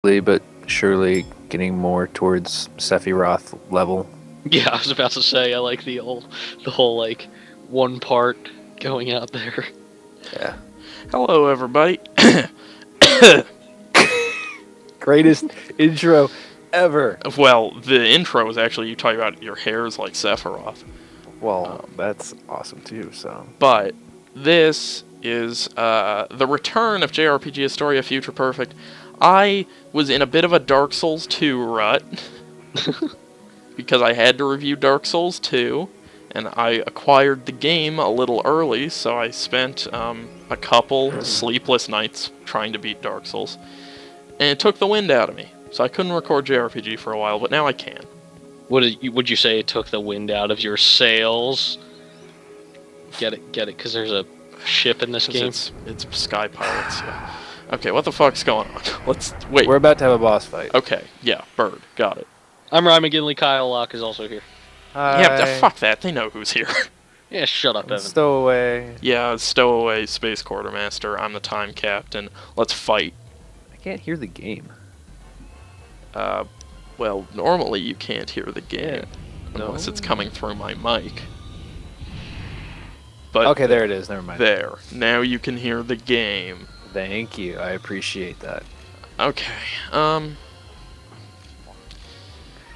but surely getting more towards Sephiroth level. Yeah, I was about to say I like the whole like one part going out there. Yeah. Hello, everybody. Greatest intro ever. Well, the intro was actually you talking about your hair is like Sephiroth. Well, that's awesome too. So, But this is the return of JRPG Historia Future Perfect. I was in a bit of a Dark Souls 2 rut because I had to review Dark Souls 2, and I acquired the game a little early, so I spent a couple sleepless nights trying to beat Dark Souls, and it took the wind out of me. So I couldn't record JRPG for a while, but now I can. Would you say it took the wind out of your sails? Get it, because there's a ship in this game. It's Sky Pirates. Yeah. Okay, what the fuck's going on? Let's wait. we're about to have a boss fight. Okay, yeah, Bird, got it. I'm Ryan McGinley. Kyle Locke is also here. Yeah, fuck that. They know who's here. Yeah, shut up, Evan. Stowaway. Yeah, Stowaway, Space Quartermaster. I'm the Time Captain. Let's fight. I can't hear the game. Well, normally you can't hear the game Yeah. unless No. it's coming through my mic. But Okay, there it is. Never mind. there. Now you can hear the game. Thank you. I appreciate that. Okay.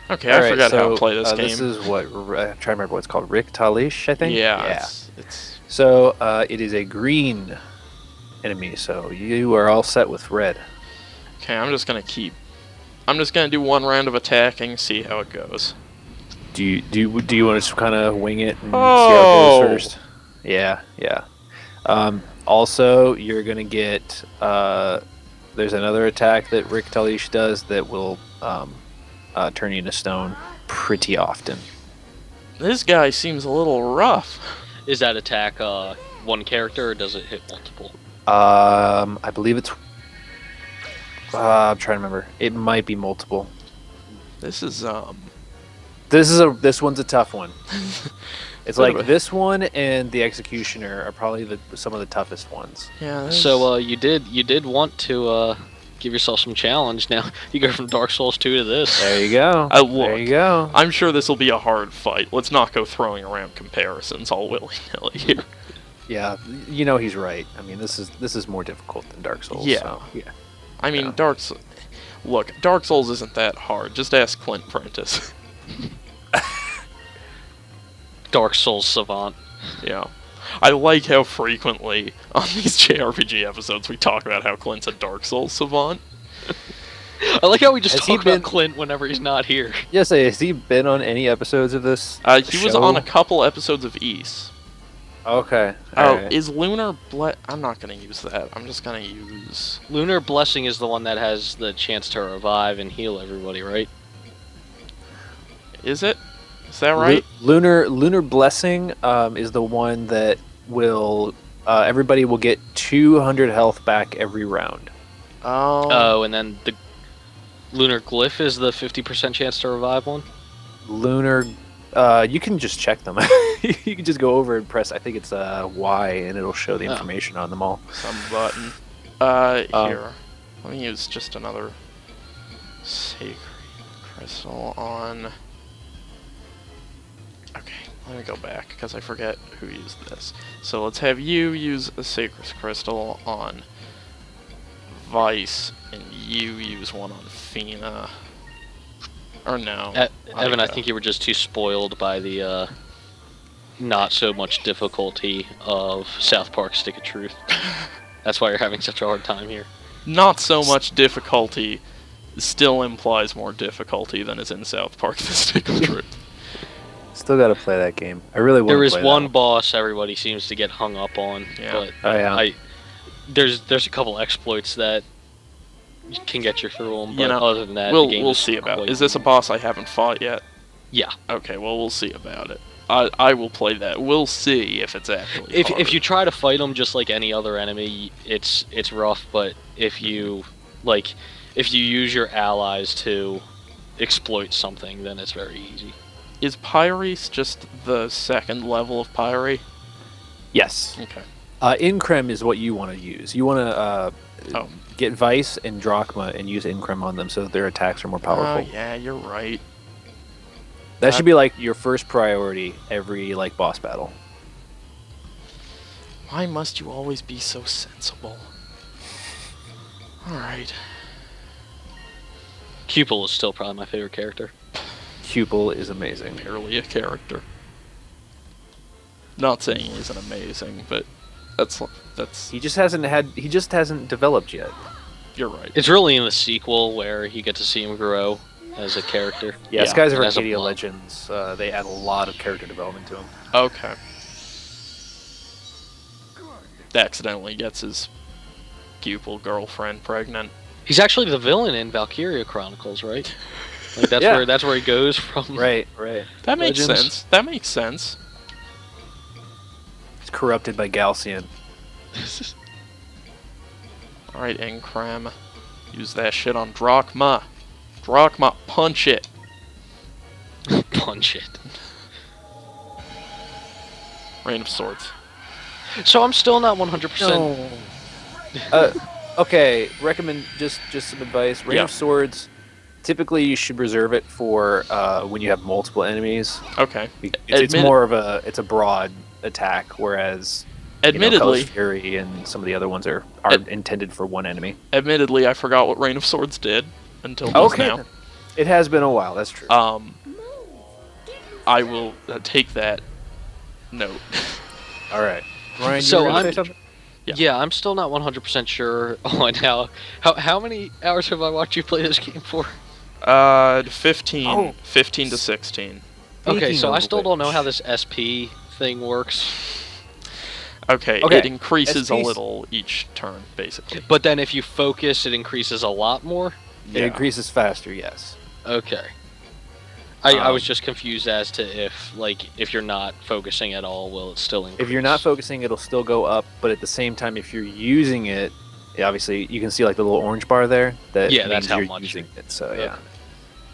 Okay, All I right, forgot how so, to play this game. This is what I'm trying to remember what it's called. Rick Talish, I think. Yeah. It's So it is a green enemy. So you are all set with red. okay. I'm just gonna do one round of attacking, see how it goes. Do you want to kind of wing it and see how it goes first? Yeah. Also, you're gonna get there's another attack that Rick Talish does that will turn you into stone pretty often. This guy seems a little rough. Is that attack one character or does it hit multiple? I believe it's. I'm trying to remember. It might be multiple. This is This one's a tough one. It's What like about- this one and the Executioner are probably some of the toughest ones. yeah. So you did want to give yourself some challenge. Now you go from Dark Souls 2 to this. There you go. Look, There you go. I'm sure this will be a hard fight. Let's not go throwing around comparisons all willy-nilly here. Yeah, you know he's right. I mean, this is more difficult than Dark Souls. Yeah. So, yeah. I mean, Yeah. Dark Souls isn't that hard. Just ask Clint Prentice. Dark Souls savant. Yeah. I like how frequently on these JRPG episodes we talk about how Clint's a Dark Souls savant. I like how we just Has he talk about been- Clint whenever he's not here. Yes, has he been on any episodes of this? He was show? on a couple episodes of East. Okay. Oh, alright. is Lunar I'm not gonna use that. I'm just gonna use... Lunar Blessing is the one that has the chance to revive and heal everybody, right? Is it? Is that right? Lunar Blessing is the one that will everybody will get 200 health back every round. Oh. Oh, and then the Lunar Glyph is the 50% chance to revive one? Lunar, you can just check them. You can just go over and press. I think it's Y, and it'll show the Oh. information on them all. Some button. Here. Let me use just another sacred crystal on... Okay, let me go back, because I forget who used this. So let's have you use a sacred crystal on Vice, and you use one on Fina. Or no. Evan, I think you were just too spoiled by the not so much difficulty of South Park Stick of Truth. That's why you're having such a hard time here. Not so much difficulty still implies more difficulty than is in South Park The Stick of Truth. Still got to play that game. I really want to There is play that one boss everybody seems to get hung up on, Yeah. but Oh yeah. there's a couple exploits that can get you through them, but You know, other than that, the game We'll is see about it. quite- Is this a boss I haven't fought yet? Yeah. Okay, well, we'll see about it. I will play that. We'll see if it's actually hard. If you try to fight them just like any other enemy, it's rough. But if you use your allies to exploit something, then it's very easy. Is Pyres just the second level of Pyre? Yes. Okay. Increm is what you want to use. You want to Oh. get Vice and Drachma and use Increm on them so that their attacks are more Oh, powerful. yeah, you're right. That should be like your first priority every like boss battle. Why must you always be so sensible? Alright. Cupel is still probably my favorite character. Cupel is amazing. Barely a character. Not saying he isn't amazing, but that's He just hasn't developed yet. you're right. It's really in the sequel where you get to see him grow as a character. Yeah, Skies of and as a Arcadia plot. Legends, they add a lot of character development to him. Okay. Accidentally gets his pupil girlfriend pregnant. He's actually the villain in Valkyria Chronicles, right? Like that's where he goes from. Right. That makes Legends. sense. That makes sense. He's corrupted by Galcian. Alright, Incram. Use that shit on Drachma. Drachma, punch it. Punch it. Rain of Swords. So I'm still not 100%. Okay, recommend just some advice. Rain Yeah. of Swords, typically you should reserve it for when you have multiple enemies. Okay. It's more of a broad attack, whereas Admittedly, Color's Fury and some of the other ones are intended for one enemy. admittedly, I forgot what Rain of Swords did until just now. It has been a while. That's true. I will take that note. All right, Ryan. So you were gonna I'm- say something? Yeah. I'm still not 100% sure on how many hours have I watched you play this game for? 15 to 16. Okay, Speaking so I of still don't know which- how this SP thing works. Okay, Okay, it increases a SP's little each turn, basically. But then if you focus, it increases a lot more. It increases faster. Yes. Okay. I was Um, just confused as to if you're not focusing at all, will it still increase? If you're not focusing, it'll still go up. But at the same time, if you're using it, obviously you can see like the little orange bar there. That Yeah, that's means how you're much. using it. So Okay.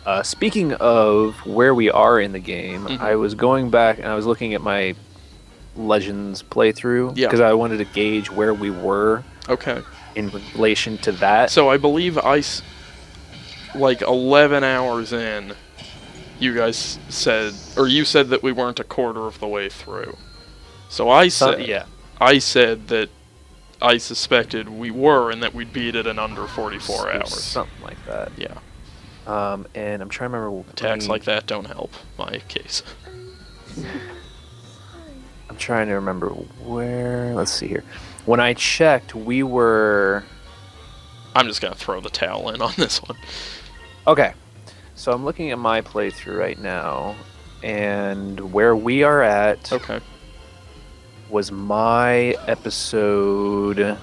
yeah. Speaking of where we are in the game, Mhm. I was going back and I was looking at my Legends playthrough Yeah. because I wanted to gauge where we were Okay. in relation to that. So I believe like 11 hours in, you guys said, or you said that we weren't a quarter of the way through. So I said, yeah. I said that I suspected we were and that we'd beat it in under 44 hours. Something like that. Yeah. And I'm trying to remember. Attacks like that don't help my case. I'm trying to remember where. Let's see here. When I checked, we were. I'm just going to throw the towel in on this one. Okay. So I'm looking at my playthrough right now, and where we are at Okay. was my episode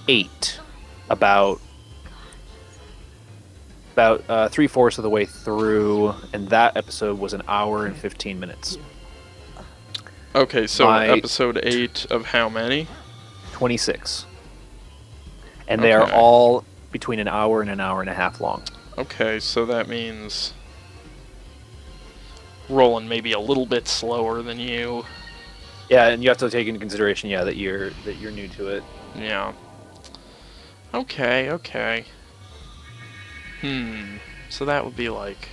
8, about 3/4 of the way through, and that episode was an hour and 15 minutes. Okay, so My- episode 8 of how many? 26. And they are Okay. all between an hour and a half long. Okay, so that means rolling maybe a little bit slower than you. Yeah, and you have to take into consideration, that you're new to it. Yeah. Okay. So that would be like...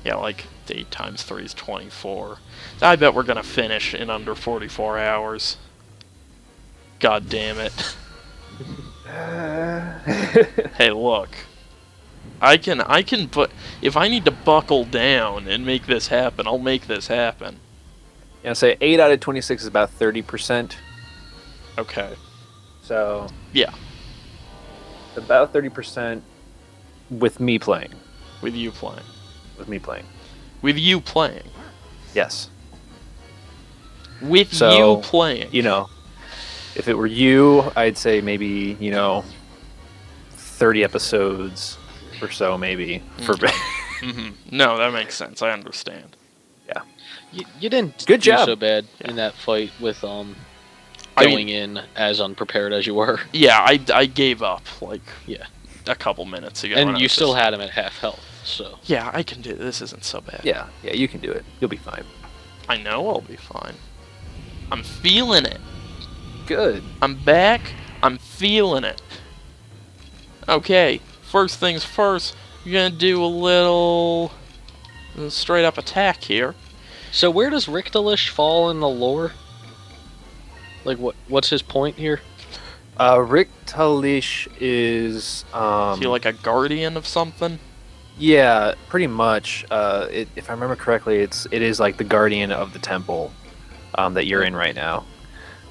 Yeah, like 8 times 3 is 24. I bet we're gonna finish in under 44 hours. God damn it. Hey, look. I can, but if I need to buckle down and make this happen, I'll make this happen. Yeah, say 8 out of 26 is about 30%. Okay. So Yeah, about 30% with me playing. with you playing. With me playing. With you playing. Yes. With So, you playing. If it were you, I'd say maybe, 30 episodes or so, maybe. No, that makes sense. I understand. You didn't Good do job. so bad Yeah. in that fight with I going mean- in as unprepared as you were, Yeah, I gave up like Yeah. a couple minutes ago. and I you was still just- had him at half health. So Yeah, I can do this. Isn't so bad. Yeah, you can do it. You'll be fine. I know I'll be fine. I'm feeling it. Good. I'm back. I'm feeling it. Okay, first things first, we're gonna do a little straight up attack here. So where does Richtelish fall in the lore? Like, what's his point here? Rick Talish is Is he like a guardian of something? yeah, pretty much. If I remember correctly, it is like the guardian of the temple that you're in right now,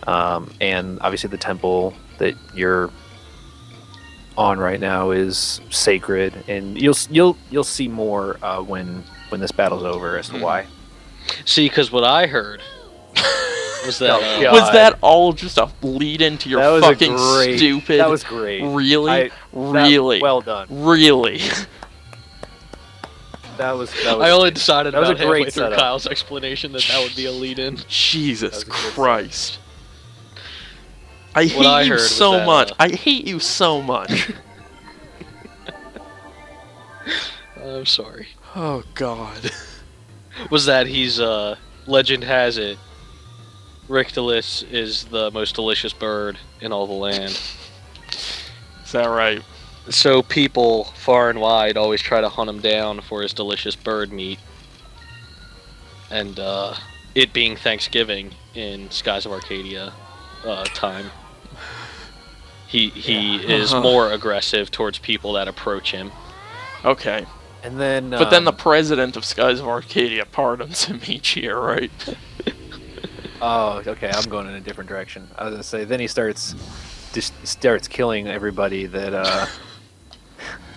and obviously the temple that you're on right now is sacred, and you'll see more when this battle's over as to why. See, because what I heard was that Oh, God. Was that all just a lead into your That was fucking great. stupid? That was great. Really? Really? Well done. Really? That was. I only decided that was about a great halfway through setup. Kyle's explanation that would be a lead-in. Jesus That was a good Christ. I What hate I you heard was so that, much. I hate you so much. I'm sorry. Oh, God. Was that he's legend has it, Richtelish is the most delicious bird in all the land. Is that right? So people far and wide always try to hunt him down for his delicious bird meat. And it being Thanksgiving in Skies of Arcadia time, he is more aggressive towards people that approach him. Okay. And then, But then the president of Skies of Arcadia pardons him each year, right? oh, okay, I'm going in a different direction. I was gonna say, then he starts killing everybody that.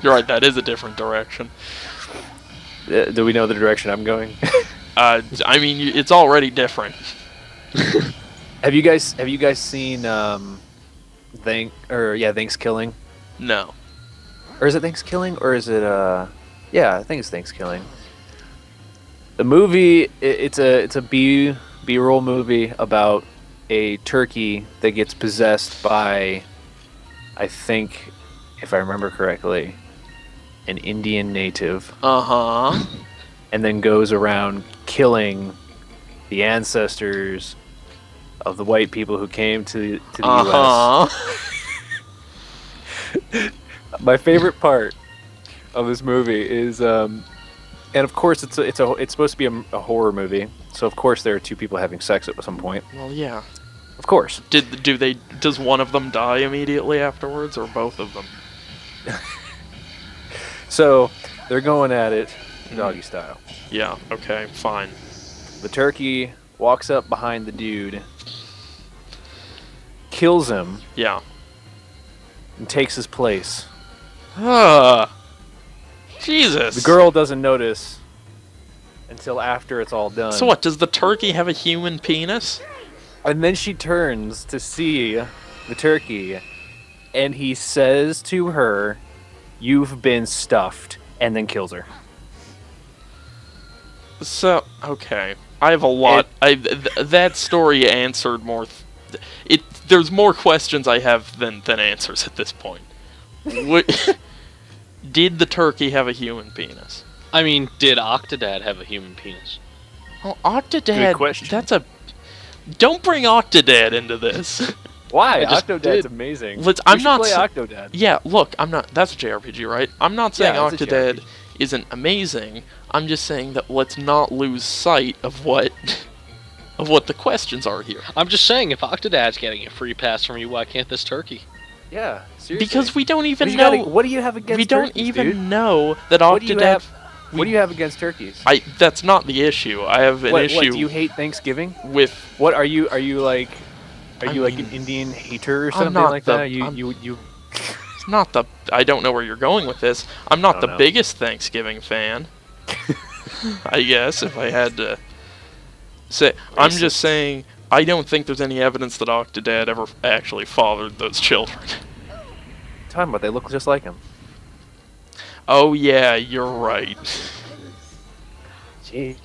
You're right, that is a different direction. Do we know the direction I'm going? I mean, it's already different. Have you guys seen Thanksgiving? No. Or is it Thanksgiving? Or is it yeah, I think it's Thanksgiving. The movie it's a B-roll movie about a turkey that gets possessed by, I think, if I remember correctly, an Indian native, Uh-huh. and then goes around killing the ancestors of the white people who came to the Uh-huh. U.S. My favorite part of this movie is, and of course it's supposed to be a horror movie, so of course there are two people having sex at some point. Well, yeah. Of course. Does one of them die immediately afterwards, or both of them? So they're going at it doggy style. Yeah, okay, fine. The turkey walks up behind the dude, kills him, Yeah. and takes his place. Jesus. The girl doesn't notice until after it's all done. So what, does the turkey have a human penis? And then she turns to see the turkey, and he says to her, "You've been stuffed," and then kills her. So, okay. I have a lot. That story answered more. There's more questions I have than answers at this point. Did the turkey have a human penis? I mean, did Octodad have a human penis? Well, Octodad. Good question. That's a. Don't bring Octodad into this. Why? I just Octodad's did. amazing. I'm You should not play sa- Octodad. Yeah, look, I'm not. That's a JRPG, right? I'm not saying Yeah, it's a Octodad JRPG. isn't amazing. I'm just saying that let's not lose sight of what the questions are here. I'm just saying, if Octodad's getting a free pass from you, why can't this turkey? Yeah, seriously. Because we don't even You know. what do you have against We don't turkeys, even dude? know that What do you Octodad. have? What do you have against turkeys? That's not the issue. I have an What, issue do you hate Thanksgiving? with. What are you? Are you like? Are I you like mean, an Indian hater or I'm something not like the- that? You I'm- you. It's not the. I don't know where you're going with this. I'm not I the don't know. biggest Thanksgiving fan. I guess if I had to say, I'm Racist. just saying I don't think there's any evidence that Octodad ever actually fathered those children. Talking about they look just like him. Oh yeah, you're right. Jeez.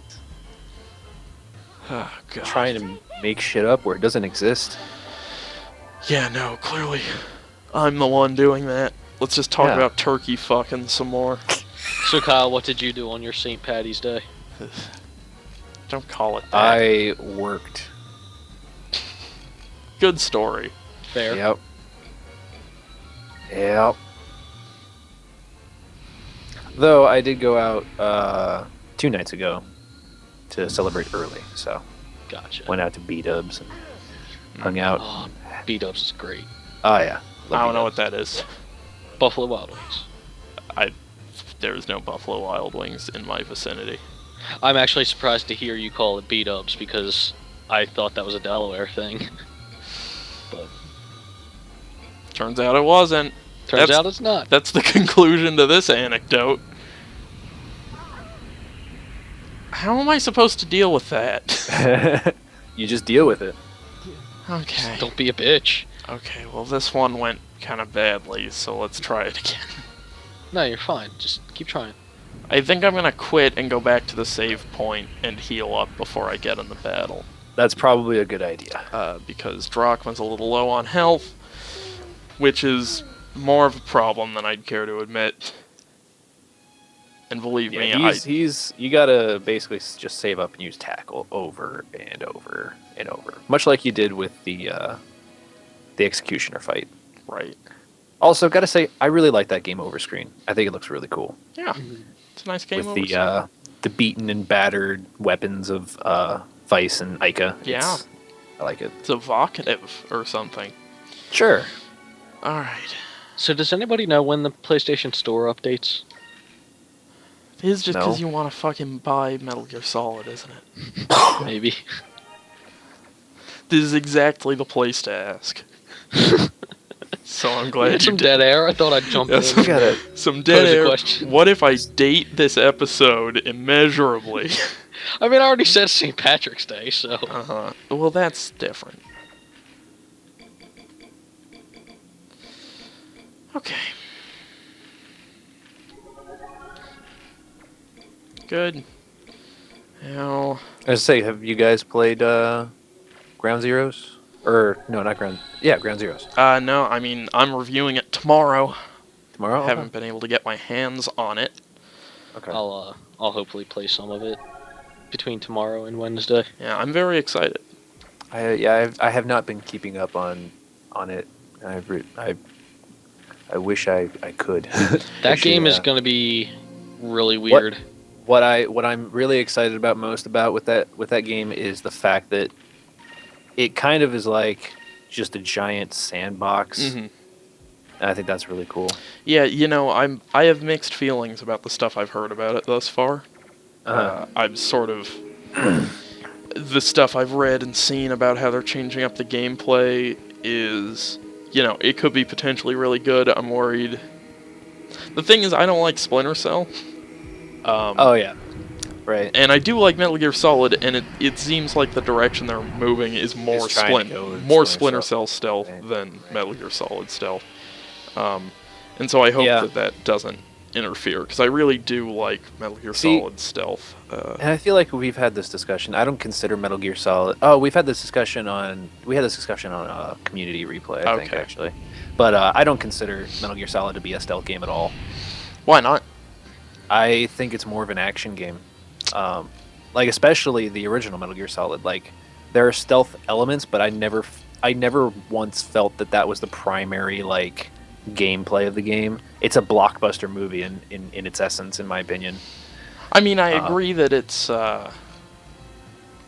Oh god. Trying to make shit up where it doesn't exist. Yeah, no, clearly I'm the one doing that. Let's just talk Yeah. about turkey fucking some more. So, Kyle, what did you do on your St. Patty's Day? Don't call it that. I worked. good story. Fair. Yep. Yep. Though I did go out 2 nights ago to celebrate early, so Gotcha. went out to B-dubs and hung out. Oh, B-dubs is great. Oh yeah. I don't know what that is. Buffalo Wild Wings. There's no Buffalo Wild Wings in my vicinity. I'm actually surprised to hear you call it B-dubs because I thought that was a Delaware thing. But Turns out it wasn't. turns out it's not. That's the conclusion to this anecdote. How am I supposed to deal with that? You just deal with it. Okay. Don't be a bitch. Okay, well this one went kind of badly, so let's try it again. No, you're fine. Just keep trying. I think I'm gonna quit and go back to the save point and heal up before I get in the battle. That's probably a good idea. Because Drachma's a little low on health, which is more of a problem than I'd care to admit. And believe me, he's you gotta basically just save up and use tackle over and over and over, much like you did with the executioner fight. right. Also, gotta say, I really like that game over screen. I think it looks really cool Yeah, it's a nice game. with the beaten and battered weapons of Vice and Ica. Yeah. I like it. It's evocative or something. Sure. All right. So does anybody know when the PlayStation Store updates? It is just because No. you want to fucking buy Metal Gear Solid, isn't it? Maybe. This is exactly the place to ask. So I'm glad you Some did. dead air. I thought I'd jump Yes. in. We gotta. Some dead Pose a air. question. What if I date this episode immeasurably? I mean, I already said St. Patrick's Day, so Uh-huh. Well, that's different. Okay. Good. Now, I was say, have you guys played Ground Zeroes? Or no, not Ground. Yeah, Ground Zeroes. no, I mean, I'm reviewing it tomorrow. Tomorrow. Haven't been able to get my hands on it. Okay. I'll hopefully play some of it between tomorrow and Wednesday. Yeah, I'm very excited. I have not been keeping up on it. I wish I could. That game is going to be really weird. What I'm really excited about most about with that game is the fact that it kind of is like just a giant sandbox. Mm-hmm. And I think that's really cool. Yeah, you know, I have mixed feelings about the stuff I've heard about it thus far. I'm sort of the stuff I've read and seen about how they're changing up the gameplay is, you know, it could be potentially really good. I'm worried. The thing is, I don't like Splinter Cell. Oh yeah, right. And I do like Metal Gear Solid, and it seems like the direction they're moving is more It's trying to go with more Splinter Splinter Cell stealth Right. than Metal Gear Solid stealth. And so I hope Yeah. that doesn't interfere, because I really do like Metal Gear See- Solid stealth. And I feel like we've had this discussion. I don't consider Metal Gear Solid. Oh, we had this discussion on Community Replay, I think Okay. actually. But I don't consider Metal Gear Solid to be a stealth game at all. Why not? I think it's more of an action game. Like especially the original Metal Gear Solid. Like there are stealth elements, but I never once felt that was the primary like gameplay of the game. It's a blockbuster movie in its essence, in my opinion. I mean, I agree that it's. I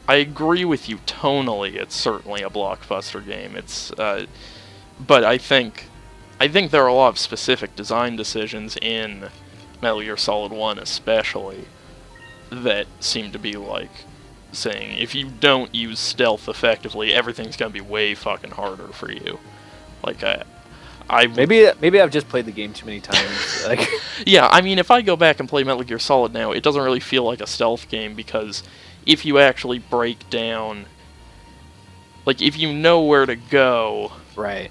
agree with you tonally. It's certainly a blockbuster game. It's, but I think there are a lot of specific design decisions in Metal Gear Solid 1, especially, that seem to be like saying if you don't use stealth effectively, everything's gonna be way fucking harder for you. Like Maybe I've just played the game too many times. Like, yeah, I mean, if I go back and play Metal Gear Solid now, it doesn't really feel like a stealth game, because if you actually break down, like, if you know where to go, right.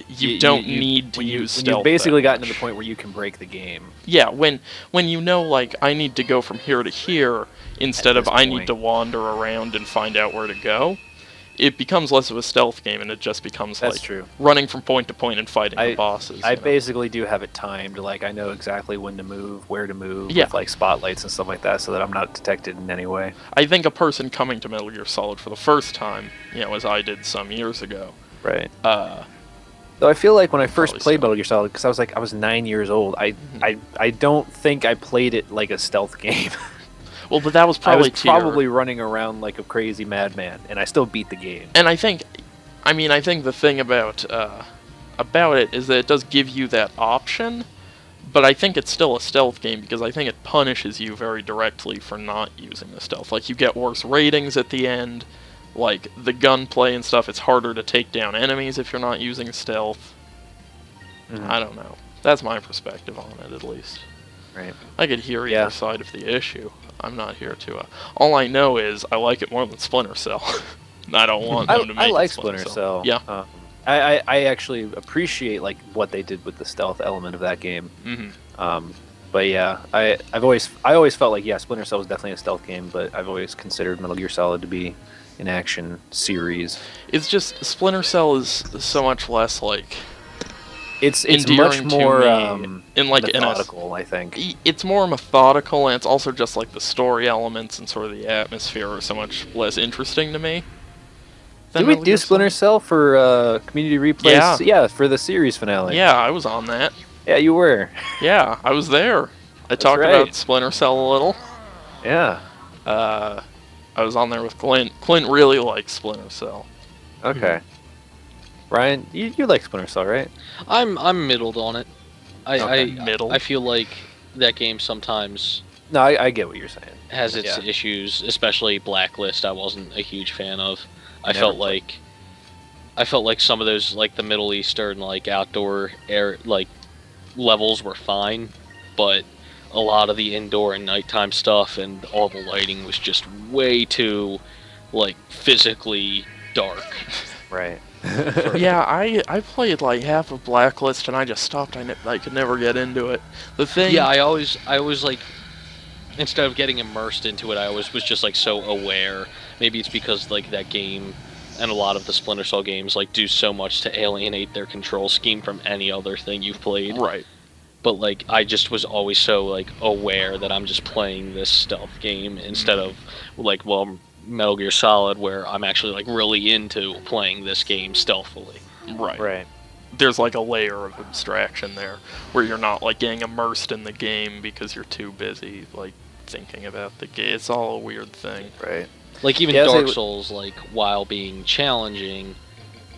you don't need to use stealth. You've basically that gotten to much. the point where you can break the game. Yeah, when you know, like, I need to go from here to here, instead At of this I need point. to wander around and find out where to go, it becomes less of a stealth game, and it just becomes That's like true. running from point to point and fighting the bosses. I you know? basically do have it timed. Like I know exactly when to move, where to move, Yeah. with like spotlights and stuff like that, so that I'm not detected in any way. I think a person coming to Metal Gear Solid for the first time, as I did some years ago, Right. uh, Though I feel like when I first Probably played so. Metal Gear Solid, because I was 9 years old, I don't think I played it like a stealth game. well, but that was I probably was probably running around like a crazy madman, and I still beat the game. And I think the thing about it is that it does give you that option, but I think it's still a stealth game because I think it punishes you very directly for not using the stealth. Like, you get worse ratings at the end, like, the gunplay and stuff, it's harder to take down enemies if you're not using stealth. Mhm. I don't know. That's my perspective on it, at least. Right. I could hear either Yeah. side of the issue. I'm not here to... all I know is I like it more than Splinter Cell. I don't want them to make I it like Splinter Cell. Yeah. I actually appreciate like what they did with the stealth element of that game. Mm-hmm. But yeah, I always felt like Splinter Cell was definitely a stealth game, but I've always considered Metal Gear Solid to be an action series. It's just Splinter Cell is so much less like It's endearing much more to me in like methodical, I think. it's more methodical, and it's also just like the story elements and sort of the atmosphere are so much less interesting to me. Did we do Splinter Cell for community replays? Yeah. For the series finale. Yeah, I was on that. Yeah, you were. Yeah, I was there. I talked right. about Splinter Cell a little. Yeah. I was on there with Clint. Clint really likes Splinter Cell. Okay. Ryan, you like Splinter Cell, right? I'm middled on it. Middle? I feel like that game sometimes No, I get what you're saying. has its Yeah. issues, especially Blacklist. I wasn't a huge fan of. I Never felt played. like some of those, like the Middle Eastern like outdoor air like levels were fine, but a lot of the indoor and nighttime stuff and all the lighting was just way too like physically dark. Right. Yeah, I played like half of Blacklist and I just stopped. I could never get into it. The thing... Yeah, I always like, instead of getting immersed into it, I always was just like so aware. Maybe it's because like that game and a lot of the Splinter Cell games like do so much to alienate their control scheme from any other thing you've played. Right. But like I just was always so like aware that I'm just playing this stealth game instead of like Metal Gear Solid, where I'm actually like really into playing this game stealthily. Right. Right. There's like a layer of abstraction there where you're not like getting immersed in the game because you're too busy like thinking about the game. It's all a weird thing. Right. Like even Yeah, Dark so- Souls, like while being challenging,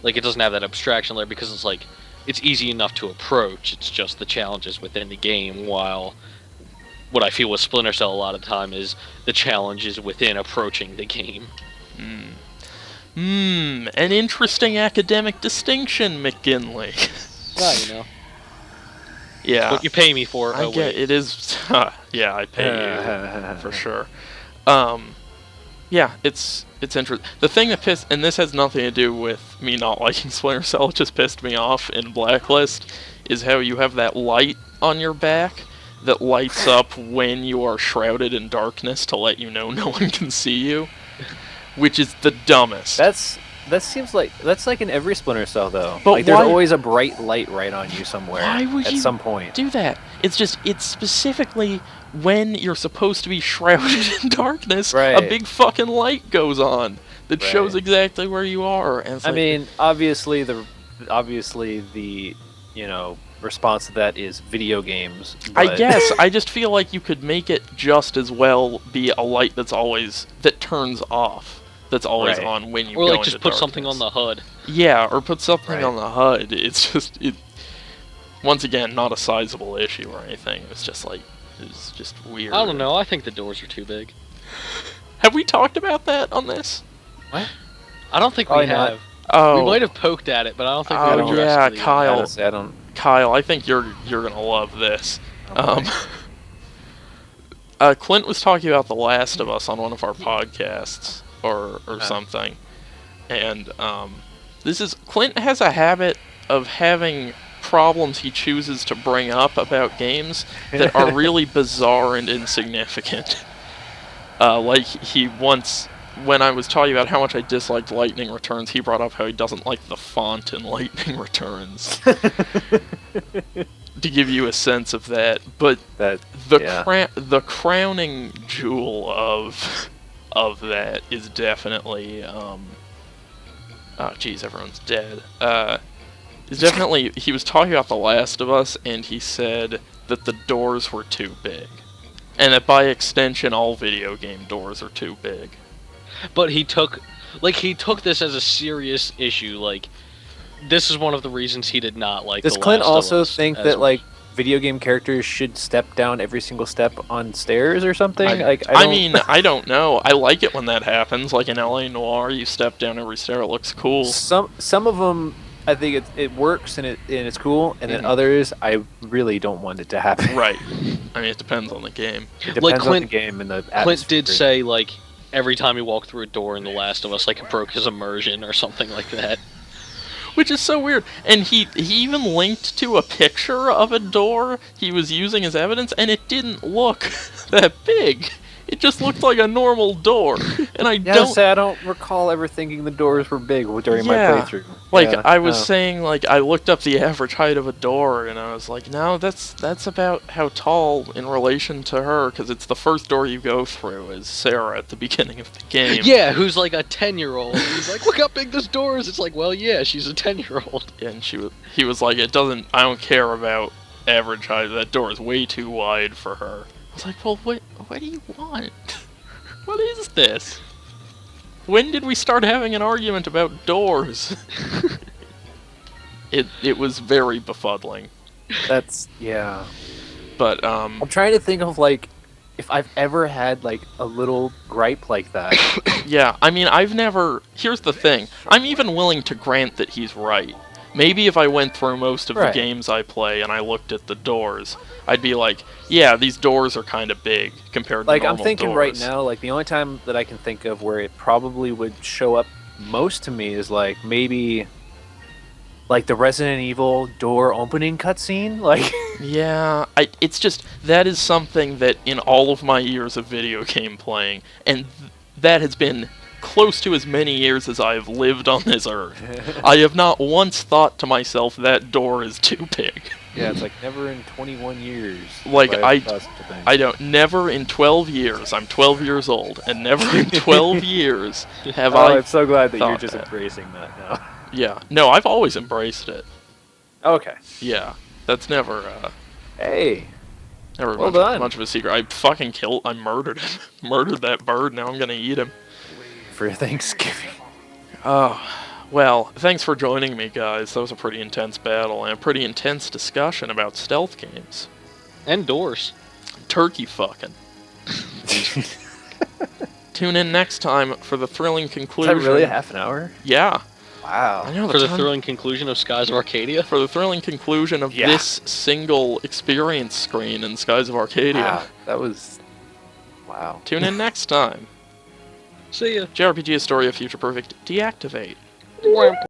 like it doesn't have that abstraction layer because it's like it's easy enough to approach. It's just the challenges within the game. While what I feel with Splinter Cell a lot of the time is the challenges within approaching the game. An interesting academic distinction, McGinley. Well, you know, Yeah. what you pay me for. I Oh, get wait. it is. Yeah, I pay you for sure. Yeah, it's interesting. The thing that pissed, and this has nothing to do with me not liking Splinter Cell, it just pissed me off in Blacklist, is how you have that light on your back that lights up when you are shrouded in darkness to let you know no one can see you, which is the dumbest. That seems like that's like in every Splinter Cell though. But like there's why- always a bright light right on you somewhere Why would at you some point. do that? It's specifically when you're supposed to be shrouded in darkness, Right. a big fucking light goes on that Right. shows exactly where you are. And it's I like, mean, obviously the response to that is video games. I but- guess I just feel like you could make it just as well be a light that turns off. That's always Right. on when you Or go like into just put something on darkness. the HUD. Yeah, or put something Right. on the HUD. It's just once again not a sizable issue or anything. It's just weird. I don't know. I think the doors are too big. Have we talked about that on this? What? I don't think Probably we not. have. Oh, We might have poked at it, but I don't think we Oh, addressed yeah, the, Kyle. Honestly, I don't. Kyle, I think you're gonna love this. Okay. Clint was talking about The Last of Us on one of our podcasts or something, and Clint has a habit of having problems he chooses to bring up about games that are really bizarre and insignificant. Like he once when I was talking about how much I disliked Lightning Returns, he brought up how he doesn't like the font in Lightning Returns. To give you a sense of that, but That the crowning jewel of that is definitely oh geez, everyone's dead. Is definitely he was talking about The Last of Us, and he said that the doors were too big, and that by extension all video game doors are too big. But he took this as a serious issue. Like, this is one of the reasons he did not like. Does The Clint Last of also Us think as that much. like video game characters should step down every single step on stairs or something? I don't- mean, I don't know. I like it when that happens. Like in LA Noire, you step down every stair. It looks cool. some of them I think it works and it's cool, and then Mhm. others I really don't want it to happen. Right. I mean, it depends on the game. It depends Like on Clint- the game and the Clint atmosphere. did say, like, every time he walked through a door in The Last of Us, like, it broke his immersion or something like that. Which is so weird. And he even linked to a picture of a door he was using as evidence, and it didn't look that big. It just looked like a normal door. And I Yeah, don't... say I don't recall ever thinking the doors were big during my Yeah. playthrough. Like, Yeah, I was no. saying, like, I looked up the average height of a door, and I was like, no, that's about how tall in relation to her, because it's the first door you go through, is Sarah at the beginning of the game. Yeah, who's like a 10-year-old. He's like, look how big this door is. It's like, well, yeah, she's a 10-year-old. And he was like, I don't care about average height, that door is way too wide for her. I was like, well, what do you want? What is this? When did we start having an argument about doors? It was very befuddling. That's yeah. But I'm trying to think of like if I've ever had like a little gripe like that. yeah, I mean, here's the thing. I'm even willing to grant that he's right. Maybe if I went through most of the Right. games I play and I looked at the doors, I'd be like, yeah, these doors are kind of big compared to Like I'm normal thinking doors. right now, like the only time that I can think of where it probably would show up most to me is like maybe like the Resident Evil door opening cutscene. Like Yeah, it's just, that is something that in all of my years of video game playing, and that has been close to as many years as I have lived on this earth, I have not once thought to myself that door is too big. yeah, it's like never in 21 years. Like, have I thought such a thing. I don't, never in 12 years, I'm 12 years old, and never in 12 years have Oh, I... I'm so glad that you're thought just that. embracing that now. Yeah, no, I've always embraced it. Okay. Yeah, that's never, Hey. never Well much, done. much of a secret. I murdered him. Murdered that bird, now I'm gonna eat him. For Thanksgiving. Oh, well, thanks for joining me, guys. That was a pretty intense battle and a pretty intense discussion about stealth games. And doors. Turkey fucking. Tune in next time for the thrilling Is conclusion. that really a half an hour? Yeah. Wow. I know For the time- thrilling conclusion of Skies of Arcadia. For the thrilling conclusion of Yeah. this single experience screen in Skies of Arcadia. Wow. That was. Wow. Tune in next time. See ya. JRPG Astoria Future Perfect deactivate. Wamp.